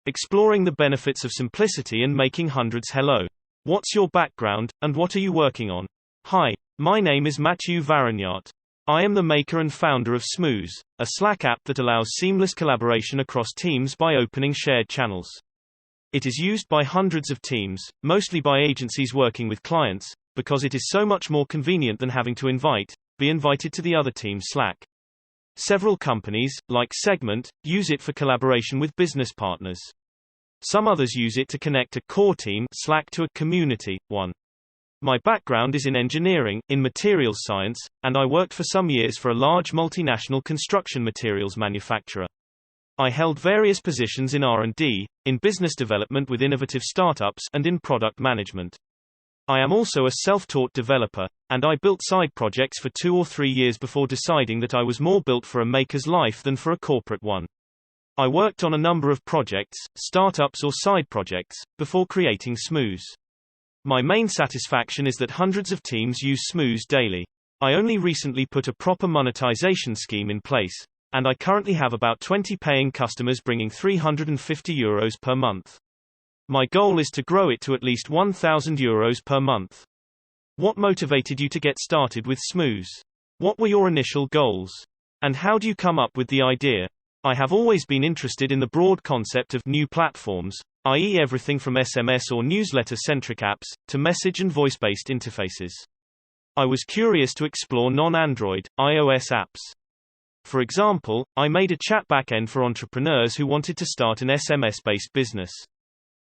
exploring the benefits of simplicity and making hundreds. Hello. What's your background, and what are you working on? Hi, my name is Mathieu Varignat. I am the maker and founder of Smooze, a Slack app that allows seamless collaboration across teams by opening shared channels. It is used by hundreds of teams, mostly by agencies working with clients, because it is so much more convenient than having to be invited to the other team's Slack. Several companies, like Segment, use it for collaboration with business partners. Some others use it to connect a core team Slack to a community one. My background is in engineering, in materials science, and I worked for some years for a large multinational construction materials manufacturer. I held various positions in R&D, in business development with innovative startups, and in product management. I am also a self-taught developer, and I built side projects for 2 or 3 years before deciding that I was more built for a maker's life than for a corporate one. I worked on a number of projects, startups or side projects, before creating Smooze. My main satisfaction is that hundreds of teams use Smooze daily. I only recently put a proper monetization scheme in place, and I currently have about 20 paying customers bringing €350 per month. My goal is to grow it to at least €1,000 per month. What motivated you to get started with Smooze? What were your initial goals? And how do you come up with the idea? I have always been interested in the broad concept of new platforms, i.e. everything from SMS or newsletter-centric apps, to message and voice-based interfaces. I was curious to explore non-Android, iOS apps. For example, I made a chat backend for entrepreneurs who wanted to start an SMS-based business.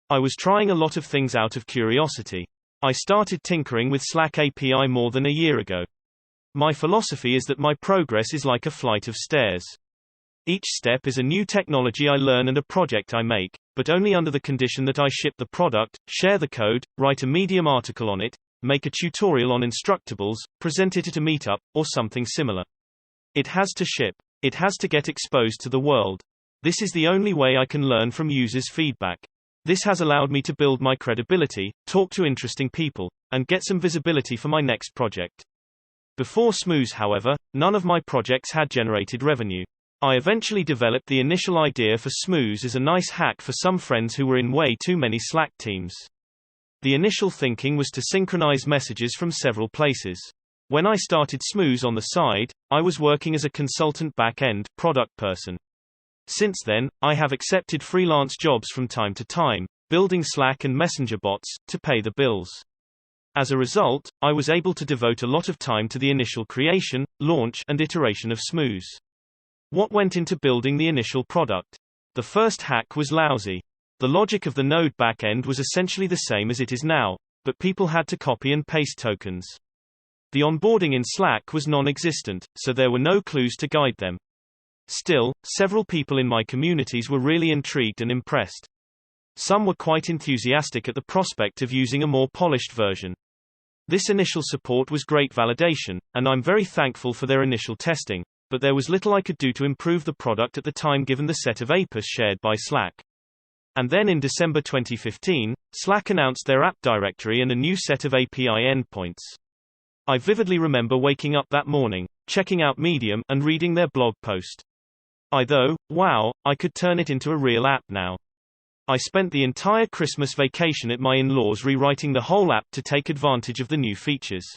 I was trying a lot of things out of curiosity. I started tinkering with Slack API more than a year ago. My philosophy is that my progress is like a flight of stairs. Each step is a new technology I learn and a project I make, but only under the condition that I ship the product, share the code, write a Medium article on it, make a tutorial on Instructables, present it at a meetup, or something similar. It has to ship. It has to get exposed to the world. This is the only way I can learn from users' feedback. This has allowed me to build my credibility, talk to interesting people, and get some visibility for my next project. Before Smooze, however, none of my projects had generated revenue. I eventually developed the initial idea for Smooze as a nice hack for some friends who were in way too many Slack teams. The initial thinking was to synchronize messages from several places. When I started Smooze on the side, I was working as a consultant back-end product person. Since then, I have accepted freelance jobs from time to time, building Slack and Messenger bots, to pay the bills. As a result, I was able to devote a lot of time to the initial creation, launch, and iteration of Smooze. What went into building the initial product? The first hack was lousy. The logic of the Node backend was essentially the same as it is now, but people had to copy and paste tokens. The onboarding in Slack was non-existent, so there were no clues to guide them. Still, several people in my communities were really intrigued and impressed. Some were quite enthusiastic at the prospect of using a more polished version. This initial support was great validation, and I'm very thankful for their initial testing, but there was little I could do to improve the product at the time given the set of APIs shared by Slack. And then in December 2015, Slack announced their app directory and a new set of API endpoints. I vividly remember waking up that morning, checking out Medium, and reading their blog post. Wow, I could turn it into a real app now. I spent the entire Christmas vacation at my in-laws rewriting the whole app to take advantage of the new features.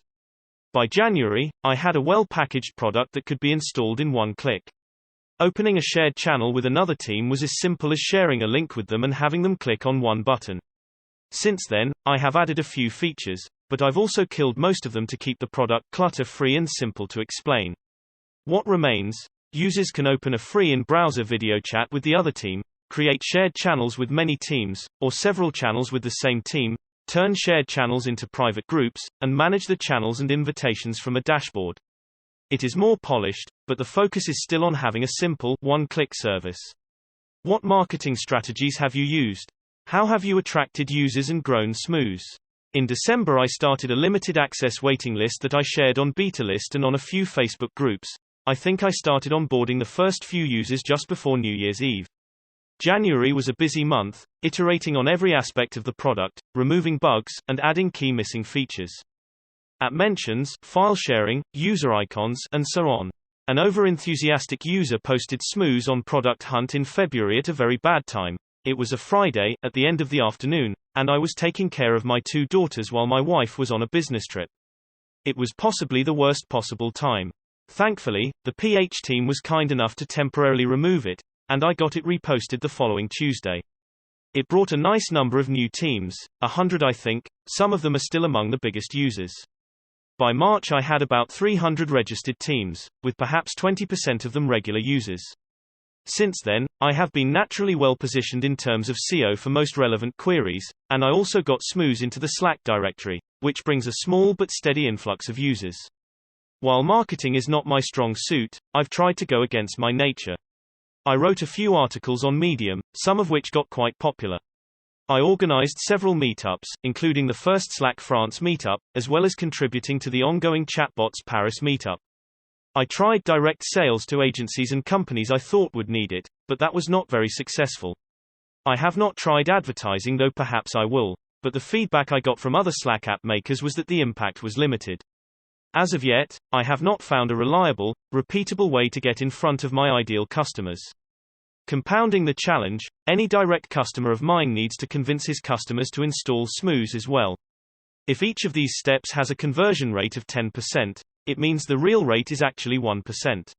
By January, I had a well-packaged product that could be installed in one click. Opening a shared channel with another team was as simple as sharing a link with them and having them click on one button. Since then, I have added a few features, but I've also killed most of them to keep the product clutter-free and simple to explain. What remains? Users can open a free in-browser video chat with the other team, create shared channels with many teams, or several channels with the same team, turn shared channels into private groups, and manage the channels and invitations from a dashboard. It is more polished, but the focus is still on having a simple, one-click service. What marketing strategies have you used? How have you attracted users and grown Smooze? In December I started a limited access waiting list that I shared on BetaList and on a few Facebook groups. I think I started onboarding the first few users just before New Year's Eve. January was a busy month, iterating on every aspect of the product, removing bugs, and adding key missing features. App mentions, file sharing, user icons, and so on. An over-enthusiastic user posted Smooze on Product Hunt in February at a very bad time, It was a Friday, at the end of the afternoon, and I was taking care of my 2 daughters while my wife was on a business trip. It was possibly the worst possible time. Thankfully, the PH team was kind enough to temporarily remove it, and I got it reposted the following Tuesday. It brought a nice number of new teams, 100 I think, some of them are still among the biggest users. By March I had about 300 registered teams, with perhaps 20% of them regular users. Since then, I have been naturally well positioned in terms of SEO for most relevant queries, and I also got Smooze into the Slack directory, which brings a small but steady influx of users. While marketing is not my strong suit, I've tried to go against my nature. I wrote a few articles on Medium, some of which got quite popular. I organized several meetups, including the first Slack France meetup, as well as contributing to the ongoing Chatbots Paris meetup. I tried direct sales to agencies and companies I thought would need it, but that was not very successful. I have not tried advertising, though perhaps I will, but the feedback I got from other Slack app makers was that the impact was limited. As of yet, I have not found a reliable, repeatable way to get in front of my ideal customers. Compounding the challenge, any direct customer of mine needs to convince his customers to install Smooze as well. If each of these steps has a conversion rate of 10%, it means the real rate is actually 1%.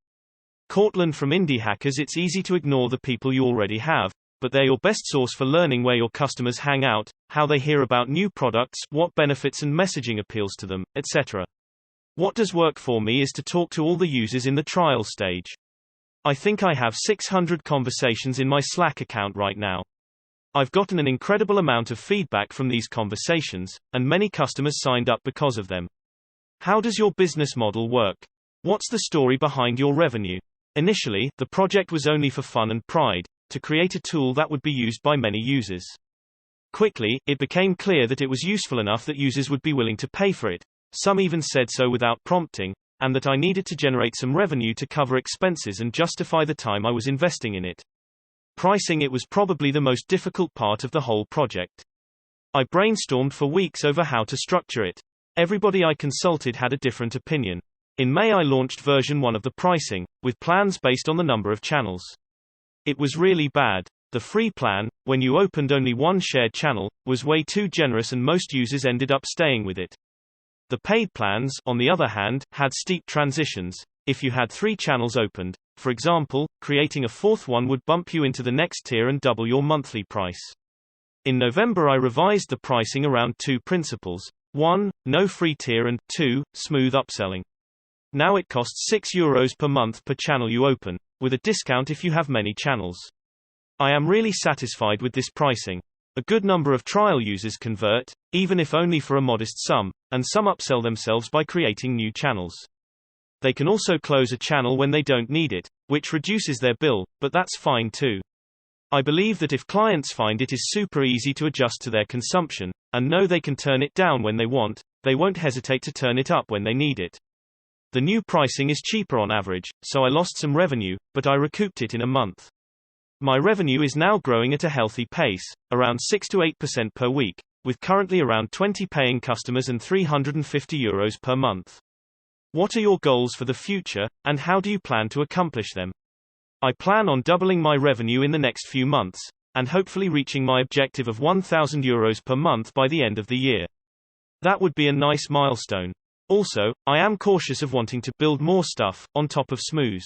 Courtland from Indie Hackers: it's easy to ignore the people you already have, but they're your best source for learning where your customers hang out, how they hear about new products, what benefits and messaging appeals to them, etc. What does work for me is to talk to all the users in the trial stage. I think I have 600 conversations in my Slack account right now. I've gotten an incredible amount of feedback from these conversations, and many customers signed up because of them. How does your business model work? What's the story behind your revenue? Initially, the project was only for fun and pride, to create a tool that would be used by many users. Quickly, it became clear that it was useful enough that users would be willing to pay for it. Some even said so without prompting, and that I needed to generate some revenue to cover expenses and justify the time I was investing in it. Pricing it was probably the most difficult part of the whole project. I brainstormed for weeks over how to structure it. Everybody I consulted had a different opinion. In May I launched version 1 of the pricing, with plans based on the number of channels. It was really bad. The free plan, when you opened only one shared channel, was way too generous and most users ended up staying with it. The paid plans, on the other hand, had steep transitions. If you had 3 channels opened, for example, creating a 4th one would bump you into the next tier and double your monthly price. In November I revised the pricing around 2 principles: 1, no free tier, and 2, smooth upselling. Now it costs €6 per month per channel you open, with a discount if you have many channels. I am really satisfied with this pricing. A good number of trial users convert, even if only for a modest sum, and some upsell themselves by creating new channels. They can also close a channel when they don't need it, which reduces their bill, but that's fine too. I believe that if clients find it is super easy to adjust to their consumption, and know they can turn it down when they want, they won't hesitate to turn it up when they need it. The new pricing is cheaper on average, so I lost some revenue, but I recouped it in a month. My revenue is now growing at a healthy pace, around 6 to 8% per week, with currently around 20 paying customers and €350 per month. What are your goals for the future, and how do you plan to accomplish them? I plan on doubling my revenue in the next few months, and hopefully reaching my objective of €1,000 per month by the end of the year. That would be a nice milestone. Also, I am cautious of wanting to build more stuff on top of Smooze.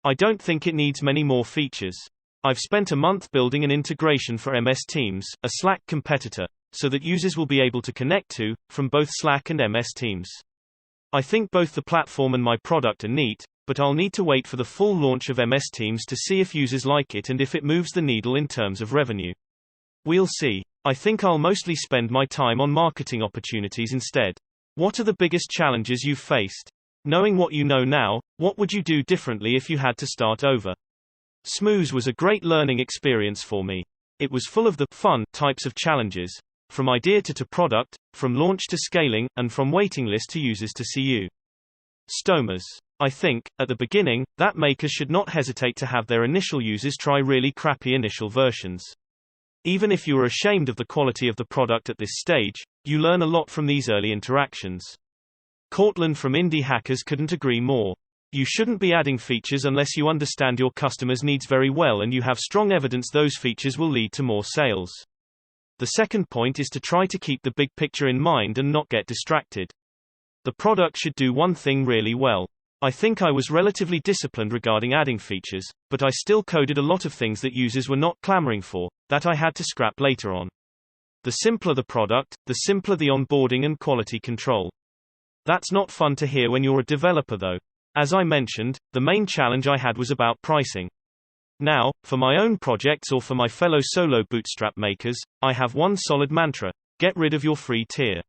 I don't think it needs many more features. I've spent a month building an integration for MS Teams, a Slack competitor, so that users will be able to connect to, from both Slack and MS Teams. I think both the platform and my product are neat, but I'll need to wait for the full launch of MS Teams to see if users like it and if it moves the needle in terms of revenue. We'll see. I think I'll mostly spend my time on marketing opportunities instead. What are the biggest challenges you've faced? Knowing what you know now, what would you do differently if you had to start over? Smooze was a great learning experience for me. It was full of the fun types of challenges, from idea to product, from launch to scaling, and from waiting list to users to CU. Stomas. I think, at the beginning, that makers should not hesitate to have their initial users try really crappy initial versions. Even if you are ashamed of the quality of the product at this stage, you learn a lot from these early interactions. Courtland from Indie Hackers couldn't agree more. You shouldn't be adding features unless you understand your customers' needs very well and you have strong evidence those features will lead to more sales. The second point is to try to keep the big picture in mind and not get distracted. The product should do one thing really well. I think I was relatively disciplined regarding adding features, but I still coded a lot of things that users were not clamoring for, that I had to scrap later on. The simpler the product, the simpler the onboarding and quality control. That's not fun to hear when you're a developer though. As I mentioned, the main challenge I had was about pricing. Now, for my own projects or for my fellow solo bootstrap makers, I have one solid mantra: get rid of your free tier.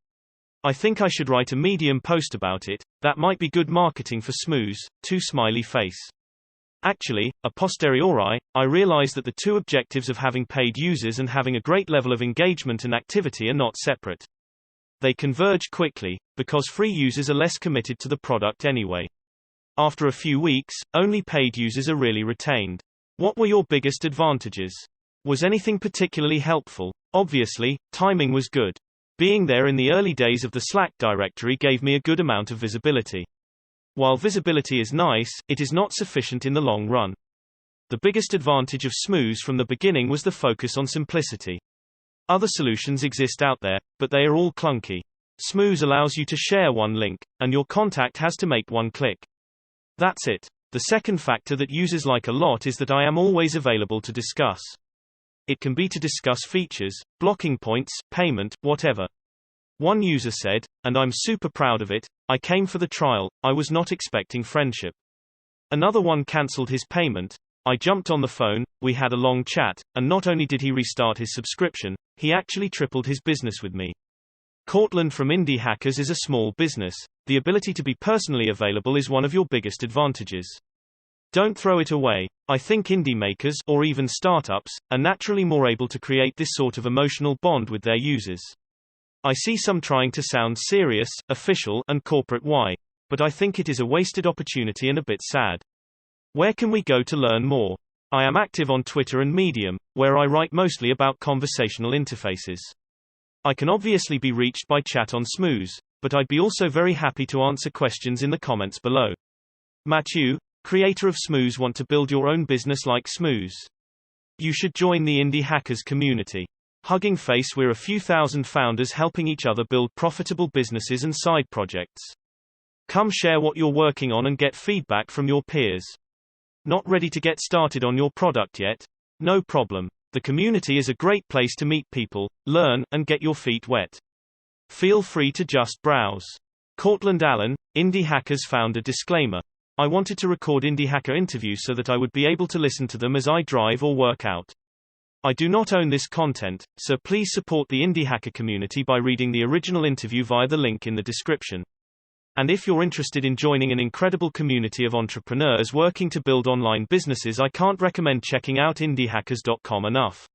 I think I should write a Medium post about it. That might be good marketing for Smooze, too smiley face. Actually, a posteriori, I realize that the two objectives of having paid users and having a great level of engagement and activity are not separate. They converge quickly, because free users are less committed to the product anyway. After a few weeks, only paid users are really retained. What were your biggest advantages? Was anything particularly helpful? Obviously, timing was good. Being there in the early days of the Slack directory gave me a good amount of visibility. While visibility is nice, it is not sufficient in the long run. The biggest advantage of Smooze from the beginning was the focus on simplicity. Other solutions exist out there, but they are all clunky. Smooze allows you to share one link, and your contact has to make one click. That's it. The second factor that users like a lot is that I am always available to discuss. It can be to discuss features, blocking points, payment, whatever. One user said, and I'm super proud of it, I came for the trial, I was not expecting friendship. Another one cancelled his payment. I jumped on the phone, we had a long chat, and not only did he restart his subscription, he actually tripled his business with me. Courtland from Indie Hackers is a small business. The ability to be personally available is one of your biggest advantages. Don't throw it away. I think indie makers, or even startups, are naturally more able to create this sort of emotional bond with their users. I see some trying to sound serious, official, and corporate but I think it is a wasted opportunity and a bit sad. Where can we go to learn more? I am active on Twitter and Medium, where I write mostly about conversational interfaces. I can obviously be reached by chat on Smooze, but I'd be also very happy to answer questions in the comments below. Matthew, creator of Smooze, want to build your own business like Smooze? You should join the Indie Hackers community. Hugging face, we're a few thousand founders helping each other build profitable businesses and side projects. Come share what you're working on and get feedback from your peers. Not ready to get started on your product yet? No problem. The community is a great place to meet people, learn, and get your feet wet. Feel free to just browse. Courtland Allen, Indie Hackers founder. Disclaimer: I wanted to record Indie Hacker interviews so that I would be able to listen to them as I drive or work out. I do not own this content, so please support the Indie Hacker community by reading the original interview via the link in the description. And if you're interested in joining an incredible community of entrepreneurs working to build online businesses, I can't recommend checking out indiehackers.com enough.